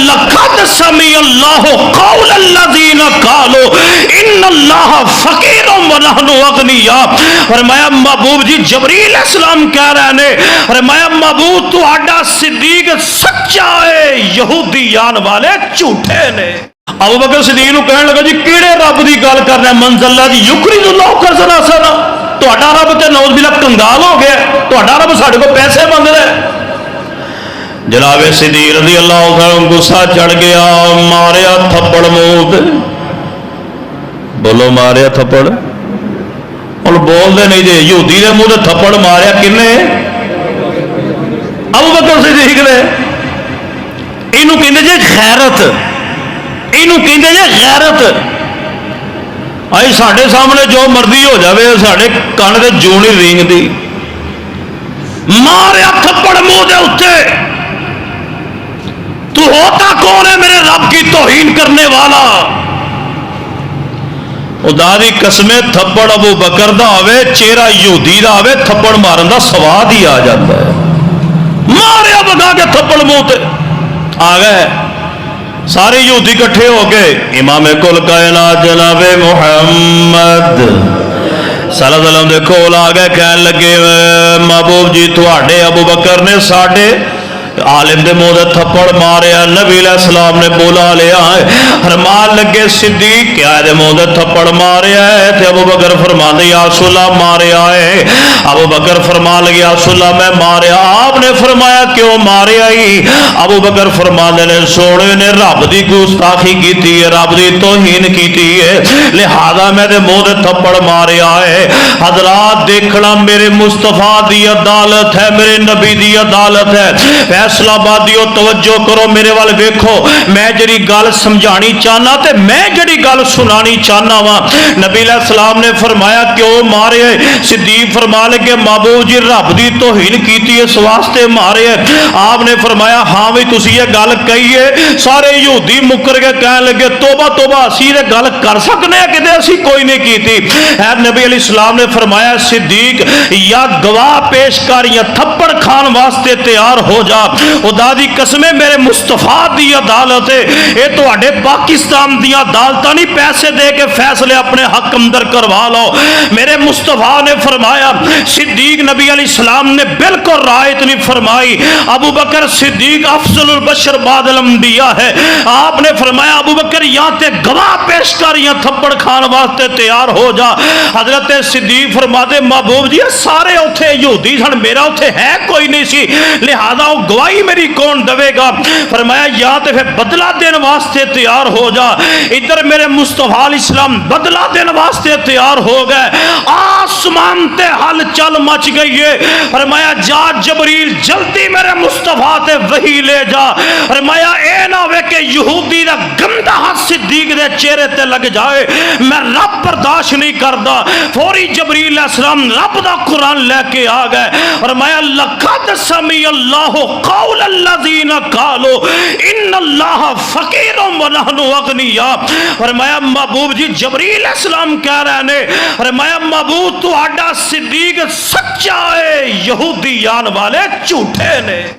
لقد سمع اللہ قول الذین قالوا ان اللہ فقیر ونحن اغنیاء. فرمایا محبوب جی جبریل علیہ السلام کہہ رہے ہیں فرمایا محبوب تو آڈا صدیق سچا ہے یہودیان والے جھوٹے نے. ابو بکر صدیق نو کہنے لگا جی کیڑے رب دی گل کر رہے ہیں من ذا الذی یقرض اللہ قرضا حسنا. تہاڈا رب تے نعوذ باللہ کنگال ہو گیا, تہاڈا رب ساڈے کو پیسے منگ رہا ہے. جناب صدیق رضی اللہ عنہ غصہ چڑھ گیا, ماریا تھپڑ منہ تے. بولو ماریا تھپڑ. ہن بولدے نہیں جی یہودی دے منہ تے تھپڑ ماریا کنے؟ ابو بکر صدیق نے. اینو کہندے جی غیرت, اینو کہندے جی غیرت. آئی ساڈے سامنے جو مرضی ہو جاوے ساڈے کان تے جوں نہیں رینگدی. ماریا تھپڑ منہ دے اوتے. تو ہوتا کون ہے میرے رب کی توہین کرنے والا؟ خدا دی قسمیں تھپڑ ابو بکر دا آوے چہرہ یہودی دا آوے تھپڑ مارن دا سواد ہی آ جاتا ہے. ماریا بگا کے تھپڑ منہ تے آ گئے. سارے یہودی کٹھے ہو کے امام کل کائنات جناب محمد صلی اللہ علیہ وسلم دے کول آ گئے. کہنے لگے محبوب جی تواڈے ابو بکر نے ساڈے عالم دے منہ تے تھپڑ ماریا. نبی علیہ السلام نے بولا لیا فرمان لگے صدیق کیا دے منہ تے تھپڑ ماریا ہے؟ تے ابو بکر فرماندے یا رسول اللہ ماریا ہے. ابو بکر فرمان لگے یا رسول اللہ میں ماریا. آپ نے فرمایا کیوں ماریا ہی؟ ابو بکر فرماندے نے سونے نے رب دی گستاخی کیتی ہے, رب دی توہین کیتی ہے, لہذا میں دے منہ تے تھپڑ ماریا ہے. حضرات دیکھنا میرے مصطفیٰ دی عدالت ہے, میرے نبی دی عدالت ہے. فیصلہ بادیو توجہ کرو میرے وال ویکھو. میں جڑی گل سمجھانی چاہنا تے میں جڑی گل سنانی چاہنا وا. نبی علیہ السلام نے فرمایا کیوں مارے؟ صدیق فرما لگے محبوب جی رب دی توہین کیتی اس واسطے مارے. آپ نے فرمایا ہاں بھی تسی یہ گل کہی ہے. سارے یہودی مکر کے کہنے لگے توبہ توبہ اسی یہ گل کر سکنے کہ اسی کوئی نہیں کیتی. نبی علیہ السلام نے فرمایا صدیق یا گواہ پیش کر یا تھپڑ کھان واسطے تیار ہو جا. خدا دی قسمیں میرے مصطفیٰ دی عدالت ہے, یہ تواڈے پاکستان دی عدالت نہیں پیسے دے کے فیصلے اپنے حق اندر کروا لو. میرے مصطفیٰ نے فرمایا صدیق نبی علیہ السلام نے بالکل رعایت نہیں فرمائی. ابو بکر صدیق افضل البشر بعد الانبیاء ہے. آپ نے فرمایا ابو بکر یا تے گواہ پیش کر یا تھپڑ کھان واسطے تیار ہو جا. حضرت صدیق فرماتے محبوب جی سارے اوتھے یہودی سن, میرا اوتھے ہے کوئی نہیں سی, لہذا وہ گواہی میری کون دے گا؟ فرمایا یا تے پھر بدلہ دین واسطے تیار ہو جا. ادھر میرے مصطفیٰ علیہ السلام بدلہ دین واسطے تیار ہو گئے. آسمان تے ہل چل مچ گئی ہے. فرمایا جا جبریل جلدی میرے مصطفیٰ تے وحی لے جا. فرمایا اے نہ ہوئے کہ یہودی دا گندہ ہاتھ صدیق دے چہرے تے لگ جائے, میں رب برداشت نہیں کردا. فوری جبریل علیہ السلام رب دا قرآن لے کے آ گئے. فرمایا لقد سمع اللہ قول الذین قالوا ان اللہ فقیر ونحن اغنیاء. فرمایا محبوب جی جبریل علیہ السلام کہہ رہے ہیں فرمایا محبوب تو آڈا صدیق سچا ہے یہودیان والے جھوٹے نے.